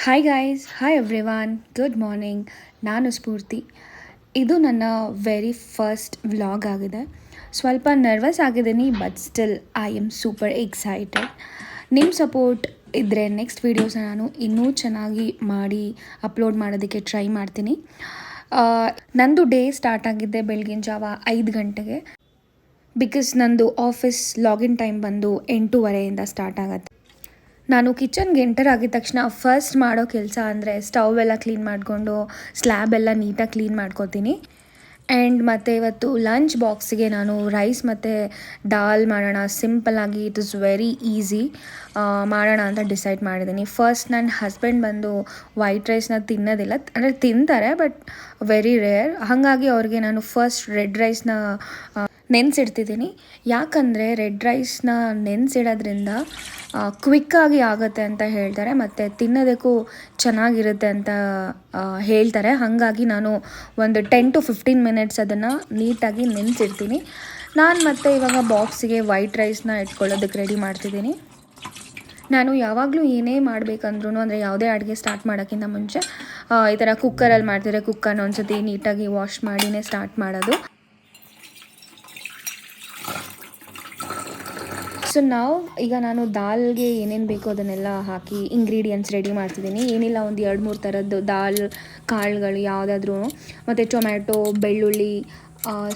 Hi guys, hi everyone, good morning. ನಾನು ಸ್ಫೂರ್ತಿ. ಇದು ನನ್ನ ವೆರಿ ಫಸ್ಟ್ ವ್ಲಾಗ್ ಆಗಿದೆ. ಸ್ವಲ್ಪ ನರ್ವಸ್ ಆಗಿದ್ದೀನಿ, but still I am super excited. ನಿಮ್ಮ ಸಪೋರ್ಟ್ ಇದ್ದರೆ ನೆಕ್ಸ್ಟ್ ವೀಡಿಯೋಸ್ನ ನಾನು ಇನ್ನೂ ಚೆನ್ನಾಗಿ ಮಾಡಿ ಅಪ್ಲೋಡ್ ಮಾಡೋದಕ್ಕೆ ಟ್ರೈ ಮಾಡ್ತೀನಿ. ನಂದು ಡೇ ಸ್ಟಾರ್ಟ್ ಆಗಿದ್ದೆ ಬೆಳಗಿನ ಜಾವ 5 ಗಂಟೆಗೆ. ಬಿಕಾಸ್ ನಂದು ಆಫೀಸ್ ಲಾಗಿನ್ ಟೈಮ್ ಬಂದು 8:30 ಸ್ಟಾರ್ಟ್ ಆಗುತ್ತೆ. ನಾನು ಕಿಚನ್ಗೆ ಎಂಟರ್ ಆಗಿದ ತಕ್ಷಣ ಫಸ್ಟ್ ಮಾಡೋ ಕೆಲಸ ಅಂದರೆ ಸ್ಟವ್ ಎಲ್ಲ ಕ್ಲೀನ್ ಮಾಡಿಕೊಂಡು ಸ್ಲ್ಯಾಬ್ ಎಲ್ಲ ನೀಟಾಗಿ ಕ್ಲೀನ್ ಮಾಡ್ಕೋತೀನಿ. ಆ್ಯಂಡ್ ಮತ್ತು ಇವತ್ತು ಲಂಚ್ ಬಾಕ್ಸಿಗೆ ನಾನು ರೈಸ್ ಮತ್ತು ದಾಲ್ ಮಾಡೋಣ, ಸಿಂಪಲ್ಲಾಗಿ, ಇಟ್ ಇಸ್ ವೆರಿ ಈಸಿ ಮಾಡೋಣ ಅಂತ ಡಿಸೈಡ್ ಮಾಡಿದ್ದೀನಿ. ಫಸ್ಟ್ ನನ್ನ ಹಸ್ಬೆಂಡ್ ಬಂದು ವೈಟ್ ರೈಸ್ನ ತಿನ್ನೋದಿಲ್ಲ, ಅಂದರೆ ತಿಂತಾರೆ ಬಟ್ ವೆರಿ ರೇರ್. ಹಾಗಾಗಿ ಅವ್ರಿಗೆ ನಾನು ಫಸ್ಟ್ ರೆಡ್ ರೈಸ್ನ ನೆನೆಸಿಡ್ತಿದ್ದೀನಿ. ಯಾಕಂದರೆ ರೆಡ್ ರೈಸ್ನ ನೆನೆಸಿಡೋದ್ರಿಂದ ಕ್ವಿಕ್ಕಾಗಿ ಆಗುತ್ತೆ ಅಂತ ಹೇಳ್ತಾರೆ, ಮತ್ತು ತಿನ್ನೋದಕ್ಕೂ ಚೆನ್ನಾಗಿರುತ್ತೆ ಅಂತ ಹೇಳ್ತಾರೆ. ಹಾಗಾಗಿ ನಾನು ಒಂದು 10 to 15 ಮಿನಿಟ್ಸ್ ಅದನ್ನು ನೀಟಾಗಿ ನೆನೆಸಿಡ್ತೀನಿ. ನಾನು ಮತ್ತೆ ಇವಾಗ ಬಾಕ್ಸಿಗೆ ವೈಟ್ ರೈಸ್ನ ಇಟ್ಕೊಳ್ಳೋದಕ್ಕೆ ರೆಡಿ ಮಾಡ್ತಿದ್ದೀನಿ. ನಾನು ಯಾವಾಗಲೂ ಏನೇ ಮಾಡಬೇಕಂದ್ರೂ, ಅಂದರೆ ಯಾವುದೇ ಅಡುಗೆ ಸ್ಟಾರ್ಟ್ ಮಾಡೋಕ್ಕಿಂತ ಮುಂಚೆ ಈ ಥರ ಕುಕ್ಕರಲ್ಲಿ ಮಾಡ್ತಿದ್ರೆ ಕುಕ್ಕರ್ನ ಒಂದ್ಸತಿ ನೀಟಾಗಿ ವಾಶ್ ಮಾಡಿನೇ ಸ್ಟಾರ್ಟ್ ಮಾಡೋದು. ಸೊ ಈಗ ನಾನು ದಾಲ್ಗೆ ಏನೇನು ಬೇಕೋ ಅದನ್ನೆಲ್ಲ ಹಾಕಿ ಇಂಗ್ರೀಡಿಯೆಂಟ್ಸ್ ರೆಡಿ ಮಾಡ್ತಿದ್ದೀನಿ. ಏನಿಲ್ಲ, ಒಂದು 2-3 ಥರದ್ದು ದಾಲ್ ಕಾಳುಗಳು ಯಾವುದಾದ್ರೂ, ಮತ್ತು ಟೊಮ್ಯಾಟೊ, ಬೆಳ್ಳುಳ್ಳಿ,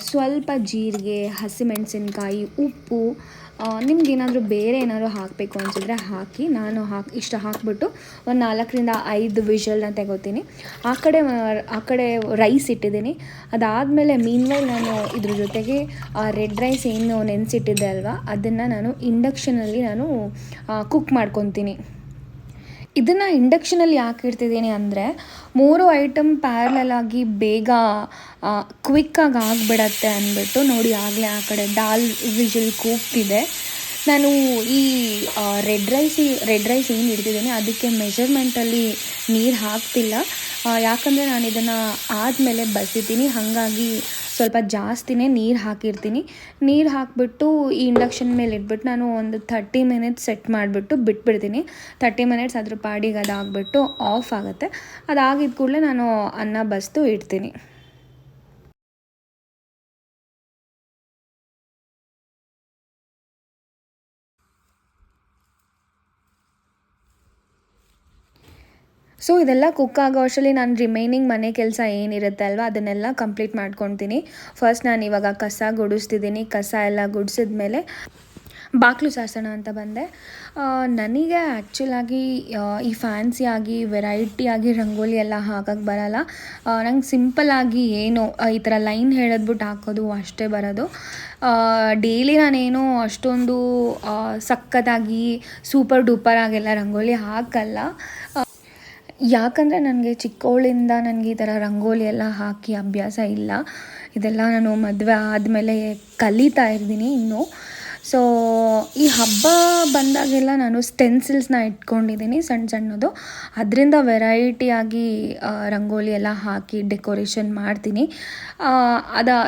ಸ್ವಲ್ಪ ಜೀರಿಗೆ, ಹಸಿಮೆಣಸಿನ್ಕಾಯಿ, ಉಪ್ಪು, ನಿಮ್ಗೇನಾದರೂ ಬೇರೆ ಏನಾದರೂ ಹಾಕಬೇಕು ಅನಿಸಿದ್ರೆ ಹಾಕಿ. ನಾನು ಇಷ್ಟು ಹಾಕಿಬಿಟ್ಟು ಒಂದು 4-5 ವಿಷಲ್ನ ತೆಗೋತೀನಿ. ಆ ಕಡೆ ರೈಸ್ ಇಟ್ಟಿದ್ದೀನಿ. ಅದಾದಮೇಲೆ ಮೀನ್ವೈಲ್ ನಾನು ಇದ್ರ ಜೊತೆಗೆ ರೆಡ್ ರೈಸ್ ಏನು ನೆನೆಸಿಟ್ಟಿದ್ದೆ ಅಲ್ವಾ, ಅದನ್ನು ನಾನು ಇಂಡಕ್ಷನಲ್ಲಿ ಕುಕ್ ಮಾಡ್ಕೊತೀನಿ. ಇದನ್ನು ಇಂಡಕ್ಷನಲ್ಲಿ ಯಾಕೆ ಇಡ್ತಿದ್ದೀನಿ ಅಂದರೆ 3 ಐಟಮ್ ಪ್ಯಾರಲಾಗಿ ಬೇಗ ಕ್ವಿಕ್ಕಾಗಿ ಆಗಿಬಿಡತ್ತೆ ಅಂದ್ಬಿಟ್ಟು. ನೋಡಿ, ಆಗಲೇ ಆ ಕಡೆ ದಾಲ್ ವಿಷಲ್ ಕೂಗ್ತಿದೆ. ನಾನು ಈ ರೆಡ್ ರೈಸ್ ಏನು ಇಡ್ತಿದ್ದೀನಿ ಅದಕ್ಕೆ ಮೆಷರ್ಮೆಂಟಲ್ಲಿ ನೀರು ಹಾಕ್ತಿಲ್ಲ. ಯಾಕಂದರೆ ನಾನು ಇದನ್ನು ಆದಮೇಲೆ ಬಸಿತೀನಿ, ಹಾಗಾಗಿ ಸ್ವಲ್ಪ ಜಾಸ್ತಿನೇ ನೀರು ಹಾಕಿರ್ತೀನಿ. ನೀರು ಹಾಕಿಬಿಟ್ಟು ಈ ಇಂಡಕ್ಷನ್ ಮೇಲೆ ಇಟ್ಬಿಟ್ಟು ನಾನು ಒಂದು 30 ಮಿನಿಟ್ಸ್ ಸೆಟ್ ಮಾಡಿಬಿಟ್ಟು ಬಿಟ್ಬಿಡ್ತೀನಿ. 30 ಮಿನಿಟ್ಸ್ ಅದ್ರ ಪಾಡಿಗೆ ಅದಾಗ್ಬಿಟ್ಟು ಆಫ್ ಆಗುತ್ತೆ. ಅದಾಗಿದ್ದ ಕೂಡಲೇ ನಾನು ಅನ್ನ ಬಸ್ದು ಇಡ್ತೀನಿ. ಸೊ ಇದೆಲ್ಲ ಕುಕ್ ಆಗೋ ಅಷ್ಟರಲ್ಲಿ ನಾನು ರಿಮೈನಿಂಗ್ ಮನೆ ಕೆಲಸ ಏನಿರುತ್ತೆ ಅಲ್ವ ಅದನ್ನೆಲ್ಲ ಕಂಪ್ಲೀಟ್ ಮಾಡ್ಕೊತೀನಿ. ಫಸ್ಟ್ ನಾನು ಇವಾಗ ಕಸ ಗುಡಿಸ್ತಿದ್ದೀನಿ. ಕಸ ಎಲ್ಲ ಗುಡಿಸಿದ ಮೇಲೆ ಬಾಗಿಲು ಸಾರಿಸೋಣ ಅಂತ ಬಂದೆ. ನನಗೆ ಆ್ಯಕ್ಚುಲಾಗಿ ಈ ಫ್ಯಾನ್ಸಿಯಾಗಿ ವೆರೈಟಿಯಾಗಿ ರಂಗೋಲಿ ಎಲ್ಲ ಹಾಕೋಕ್ಕೆ ಬರೋಲ್ಲ. ನಂಗೆ ಸಿಂಪಲ್ಲಾಗಿ ಏನು ಈ ಥರ ಲೈನ್ ಹೇಳಿದ್ಬಿಟ್ಟು ಹಾಕೋದು ಅಷ್ಟೇ ಬರೋದು. ಡೈಲಿ ನಾನೇನು ಅಷ್ಟೊಂದು ಸಖತ್ತಾಗಿ ಸೂಪರ್ ಡೂಪರಾಗೆಲ್ಲ ರಂಗೋಲಿ ಹಾಕಲ್ಲ. ಯಾಕಂದರೆ ನನಗೆ ಚಿಕ್ಕವಳಿಂದ ನನಗೆ ಈ ಥರ ರಂಗೋಲಿ ಎಲ್ಲ ಹಾಕಿ ಅಭ್ಯಾಸ ಇಲ್ಲ. ಇದೆಲ್ಲ ನಾನು ಮದುವೆ ಆದಮೇಲೆ ಕಲಿತಾ ಇದ್ದೀನಿ ಇನ್ನೂ. ಸೊ ಈ ಹಬ್ಬ ಬಂದಾಗೆಲ್ಲ ನಾನು ಸ್ಟೆನ್ಸಿಲ್ಸ್ನ ಇಟ್ಕೊಂಡಿದ್ದೀನಿ ಸಣ್ಣದು. ಅದರಿಂದ ವೆರೈಟಿಯಾಗಿ ರಂಗೋಲಿ ಎಲ್ಲ ಹಾಕಿ ಡೆಕೋರೇಷನ್ ಮಾಡ್ತೀನಿ.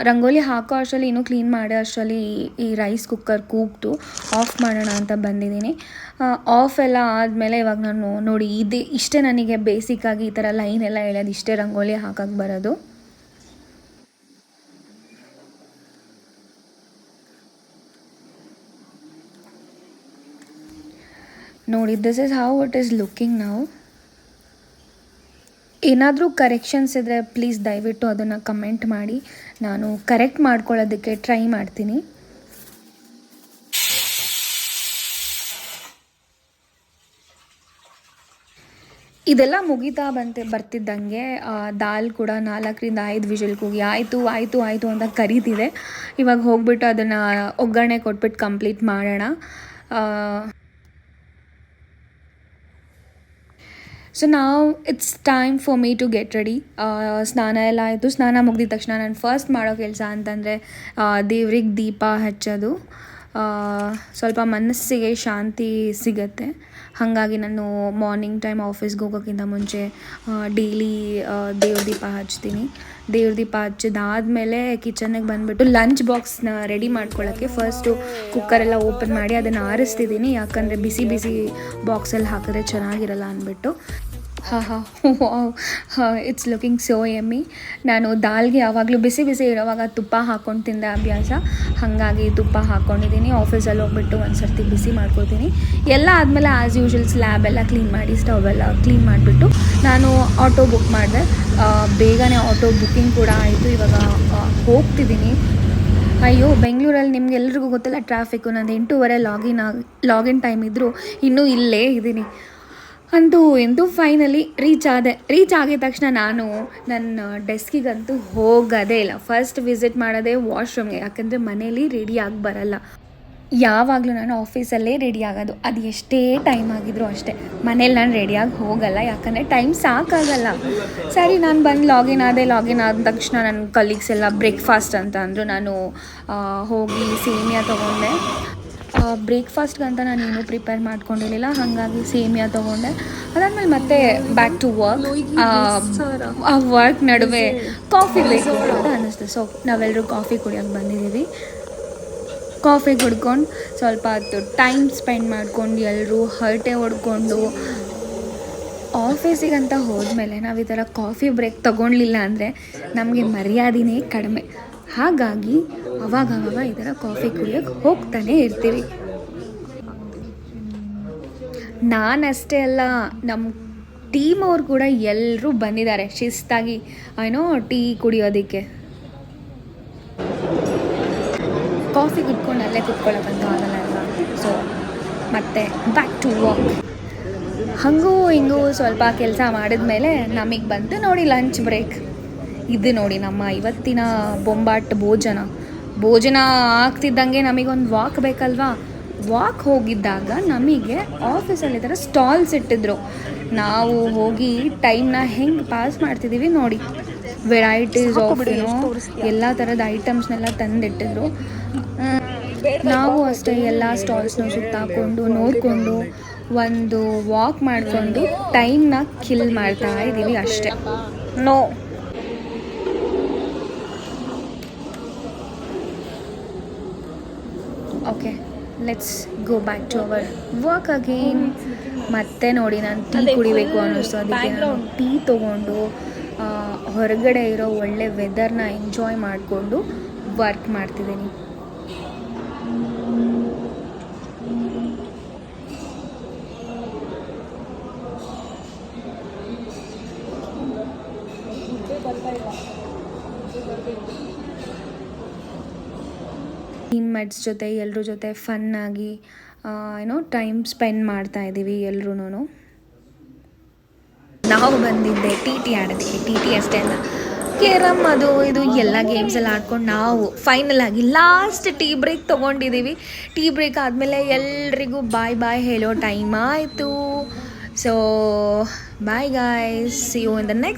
ರಂಗೋಲಿ ಹಾಕೋ ಅಷ್ಟರಲ್ಲಿ ಇನ್ನೂ ಕ್ಲೀನ್ ಮಾಡೋ ಅಷ್ಟರಲ್ಲಿ ಈ ರೈಸ್ ಕುಕ್ಕರ್ ಕೂಗ್ತು. ಆಫ್ ಮಾಡೋಣ ಅಂತ ಬಂದಿದ್ದೀನಿ. ಆಫ್ ಎಲ್ಲ ಆದಮೇಲೆ ಇವಾಗ ನಾನು ನೋಡಿ ಇಷ್ಟೇ ನನಗೆ ಬೇಸಿಕ್ಕಾಗಿ ಈ ಥರ ಲೈನ್ ಎಲ್ಲ ಎಳೆಯೋದು, ಇಷ್ಟೇ ರಂಗೋಲಿ ಹಾಕೋಕ್ಕೆ ಬರೋದು. ನೋಡಿ, this is how it is looking now. ಏನಾದರೂ ಕರೆಕ್ಷನ್ಸ್ ಇದ್ದರೆ ಪ್ಲೀಸ್ ದಯವಿಟ್ಟು ಅದನ್ನು ಕಮೆಂಟ್ ಮಾಡಿ, ನಾನು ಕರೆಕ್ಟ್ ಮಾಡ್ಕೊಳ್ಳೋದಕ್ಕೆ ಟ್ರೈ ಮಾಡ್ತೀನಿ. ಇದೆಲ್ಲ ಮುಗಿತಾ ಬರ್ತಿದ್ದಂಗೆ ದಾಲ್ ಕೂಡ 4-5 ವಿಷಲ್ ಕೂಗಿ ಆಯಿತು ಅಂತ ಕರೀತಿದೆ. ಇವಾಗ ಹೋಗ್ಬಿಟ್ಟು ಅದನ್ನು ಒಗ್ಗರಣೆ ಕೊಟ್ಬಿಟ್ಟು ಕಂಪ್ಲೀಟ್ ಮಾಡೋಣ. ಸೊ ನಾವು it's time for me to get ready. ಸ್ನಾನ ಎಲ್ಲ ಆಯಿತು. ಸ್ನಾನ ಮುಗಿದ ತಕ್ಷಣ ನಾನು ಫಸ್ಟ್ ಮಾಡೋ ಕೆಲಸ ಅಂತಂದರೆ ದೇವ್ರಿಗೆ ದೀಪ ಹಚ್ಚೋದು. ಸ್ವಲ್ಪ ಮನಸ್ಸಿಗೆ ಶಾಂತಿ ಸಿಗುತ್ತೆ. ಹಾಗಾಗಿ ನಾನು ಮಾರ್ನಿಂಗ್ ಟೈಮ್ ಆಫೀಸ್ಗೆ ಹೋಗೋಕ್ಕಿಂತ ಮುಂಚೆ ಡೈಲಿ ದೇವ್ರ ದೀಪ ಹಚ್ತೀನಿ. ದೇವ್ರ ದೀಪ ಹಚ್ಚಿದಾದ್ಮೇಲೆ ಕಿಚನ್ನಿಗೆ ಬಂದುಬಿಟ್ಟು ಲಂಚ್ ಬಾಕ್ಸ್ನ ರೆಡಿ ಮಾಡ್ಕೊಳ್ಳೋಕ್ಕೆ ಫಸ್ಟು ಕುಕ್ಕರೆಲ್ಲ ಓಪನ್ ಮಾಡಿ ಅದನ್ನು ಆರಿಸ್ತಿದ್ದೀನಿ. ಯಾಕಂದರೆ ಬಿಸಿ ಬಾಕ್ಸಲ್ಲಿ ಹಾಕಿದ್ರೆ ಚೆನ್ನಾಗಿರಲ್ಲ ಅಂದ್ಬಿಟ್ಟು. ಹಾಂ ಹಾಂ wow, it's looking so yummy. ನಾನು ದಾಲ್ಗೆ ಯಾವಾಗಲೂ ಬಿಸಿ ಬಿಸಿ ಇರೋವಾಗ ತುಪ್ಪ ಹಾಕ್ಕೊಂಡು ತಿಂದೆ ಅಭ್ಯಾಸ, ಹಾಗಾಗಿ ತುಪ್ಪ ಹಾಕ್ಕೊಂಡಿದ್ದೀನಿ. ಆಫೀಸಲ್ಲಿ ಹೋಗ್ಬಿಟ್ಟು ಒಂದು ಸರ್ತಿ ಬಿಸಿ ಮಾಡ್ಕೊತೀನಿ. ಎಲ್ಲ ಆದಮೇಲೆ ಆ್ಯಸ್ ಯೂಶ್ವಲ್ ಸ್ಲ್ಯಾಬ್ ಎಲ್ಲ ಕ್ಲೀನ್ ಮಾಡಿ, ಸ್ಟವ್ ಎಲ್ಲ ಕ್ಲೀನ್ ಮಾಡಿಬಿಟ್ಟು ನಾನು ಆಟೋ ಬುಕ್ ಮಾಡಿದೆ. ಬೇಗನೆ ಆಟೋ ಬುಕ್ಕಿಂಗ್ ಕೂಡ ಆಯಿತು. ಇವಾಗ ಹೋಗ್ತಿದ್ದೀನಿ. ಅಯ್ಯೋ, ಬೆಂಗಳೂರಲ್ಲಿ ನಿಮ್ಗೆಲ್ರಿಗೂ ಗೊತ್ತಿಲ್ಲ ಟ್ರಾಫಿಕ್ಕು. ನಂದು 8:30 ಲಾಗಿನ್ ಟೈಮ್ ಇದ್ದರೂ ಇನ್ನೂ ಇಲ್ಲೇ ಇದ್ದೀನಿ. ಅಂತೂ ಫೈನಲಿ ರೀಚ್ ಆಗಿದ ತಕ್ಷಣ ನಾನು ನನ್ನ ಡೆಸ್ಕಿಗಂತೂ ಹೋಗೋದೇ ಇಲ್ಲ. ಫಸ್ಟ್ ವಿಸಿಟ್ ಮಾಡೋದೇ ವಾಶ್ರೂಮ್ಗೆ, ಯಾಕಂದರೆ ಮನೇಲಿ ರೆಡಿ ಆಗಿ ಬರಲ್ಲ. ಯಾವಾಗಲೂ ನಾನು ಆಫೀಸಲ್ಲೇ ರೆಡಿ ಆಗೋದು, ಅದು ಎಷ್ಟೇ ಟೈಮ್ ಆಗಿದ್ರು ಅಷ್ಟೇ. ಮನೇಲಿ ನಾನು ರೆಡಿಯಾಗಿ ಹೋಗಲ್ಲ, ಯಾಕಂದರೆ ಟೈಮ್ ಸಾಕಾಗಲ್ಲ. ಸರಿ, ನಾನು ಬಂದು ಲಾಗಿನ್ ಆದ ತಕ್ಷಣ ನನ್ನ ಕಲೀಗ್ಸ್ ಎಲ್ಲ ಬ್ರೇಕ್ಫಾಸ್ಟ್ ಅಂತ ಅಂದರು. ನಾನು ಹೋಗಿ ಸೇಮಿಯಾ ತೊಗೊಂಡೆ. ಬ್ರೇಕ್ಫಾಸ್ಟ್ಗಂತ ನಾನೇನು ಪ್ರಿಪೇರ್ ಮಾಡ್ಕೊಂಡಿರಲಿಲ್ಲ, ಹಾಗಾಗಿ ಸೇಮಿಯಾ ತೊಗೊಂಡೆ. ಅದಾದಮೇಲೆ ಮತ್ತೆ ಬ್ಯಾಕ್ ಟು ವರ್ಕ್. ಆ ವರ್ಕ್ ನಡುವೆ ಕಾಫಿ ಬೇಕು ಅಂತ ಅನ್ನಿಸ್ತು. ಸೊ ನಾವೆಲ್ಲರೂ ಕಾಫಿ ಕುಡಿಯೋಕ್ಕೆ ಬಂದಿದ್ದೀವಿ. ಕಾಫಿ ಕುಡ್ಕೊಂಡು ಸ್ವಲ್ಪ ಹೊತ್ತು ಟೈಮ್ ಸ್ಪೆಂಡ್ ಮಾಡ್ಕೊಂಡು ಎಲ್ಲರೂ ಹರಟೆ ಹೊಡ್ಕೊಂಡು, ಆಫೀಸಿಗಂತ ಹೋದ್ಮೇಲೆ ನಾವು ಈ ಥರ ಕಾಫಿ ಬ್ರೇಕ್ ತೊಗೊಳ್ಲಿಲ್ಲ ಅಂದರೆ ನಮಗೆ ಮರ್ಯಾದೆನೇ ಕಡಿಮೆ. ಹಾಗಾಗಿ ಅವಾಗವಾಗ ಈ ಥರ ಕಾಫಿ ಕುಡಿಯೋಕ್ಕೆ ಹೋಗ್ತಾನೆ ಇರ್ತೀವಿ. ನಾನಷ್ಟೇ ಅಲ್ಲ, ನಮ್ಮ ಟೀಮ್ ಅವ್ರು ಕೂಡ ಎಲ್ಲರೂ ಬಂದಿದ್ದಾರೆ ಶಿಸ್ತಾಗಿ ಟೀ ಕುಡಿಯೋದಕ್ಕೆ. ಕಾಫಿ ಕುಡ್ಕೊಂಡು ಅಲ್ಲೇ ಕುತ್ಕೊಳ್ಳೋಕ್ಕಂತೂ ಆಗಲ್ಲ ಅಲ್ವಾ. ಸೊ ಮತ್ತೆ ಬ್ಯಾಕ್ ಟು ವರ್ಕ್. ಹಿಂಗೂ ಸ್ವಲ್ಪ ಕೆಲಸ ಮಾಡಿದ್ಮೇಲೆ ನಮಗೆ ಬಂತು ನೋಡಿ ಲಂಚ್ ಬ್ರೇಕ್. ಇದು ನೋಡಿ ನಮ್ಮ ಇವತ್ತಿನ ಬೊಂಬಾಟ್ ಭೋಜನ ಆಗ್ತಿದ್ದಂಗೆ ನಮಗೊಂದು ವಾಕ್ ಬೇಕಲ್ವಾ. ವಾಕ್ ಹೋಗಿದ್ದಾಗ ನಮಗೆ ಆಫೀಸಲ್ಲಿ ಈ ಥರ ಸ್ಟಾಲ್ಸ್ ಇಟ್ಟಿದ್ರು. ನಾವು ಹೋಗಿ ಟೈಮ್ನ ಹೆಂಗೆ ಪಾಸ್ ಮಾಡ್ತಿದ್ದೀವಿ ನೋಡಿ. ವೆರೈಟೀಸ್ ಆಫ್ ಎಲ್ಲ ಥರದ ಐಟಮ್ಸ್ನೆಲ್ಲ ತಂದಿಟ್ಟಿದ್ರು. ನಾವು ಅಷ್ಟೇ ಎಲ್ಲ ಸ್ಟಾಲ್ಸ್ನ ಸುತ್ತಾಕೊಂಡು ನೋಡಿಕೊಂಡು ಒಂದು ವಾಕ್ ಮಾಡಿಕೊಂಡು ಟೈಮ್ನ ಕಿಲ್ ಮಾಡ್ತಾ ಇದ್ದೀವಿ ಅಷ್ಟೇ. No okay, let's go back to our work again. ಮತ್ತೆ ನೋಡಿ, ನಾನು ಟೀ ಕುಡಿಬೇಕು ಅನ್ನಿಸ್ತು, ಅದಕ್ಕೆ ನಾನು ಟೀ ತೊಗೊಂಡು ಹೊರಗಡೆ ಇರೋ ಒಳ್ಳೆ ವೆದರ್ನ ಎಂಜಾಯ್ ಮಾಡಿಕೊಂಡು ವರ್ಕ್ ಮಾಡ್ತಿದ್ದೀನಿ. ಟೀಮ್ಮೇಟ್ಸ್ ಜೊತೆ ಎಲ್ಲರ ಜೊತೆ ಫನ್ನಾಗಿ ಟೈಮ್ ಸ್ಪೆಂಡ್ ಮಾಡ್ತಾ ಇದ್ದೀವಿ ಎಲ್ಲರೂ. ನಾವು ಬಂದಿದ್ದೆ ಟಿ ಆಡೋದಕ್ಕೆ. ಟಿ ಅಷ್ಟೇ ಅಲ್ಲ, ಕೇರಮ್ ಅದು ಇದು ಎಲ್ಲ ಗೇಮ್ಸ್ ಎಲ್ಲ ಆಡ್ಕೊಂಡು ನಾವು ಫೈನಲ್ ಆಗಿ ಲಾಸ್ಟ್ ಟೀ ಬ್ರೇಕ್ ತೊಗೊಂಡಿದ್ದೀವಿ. ಟೀ ಬ್ರೇಕ್ ಆದಮೇಲೆ ಎಲ್ರಿಗೂ ಬಾಯ್ ಹೇಳೋ ಟೈಮ್ ಆಯಿತು. So bye guys, see you in the next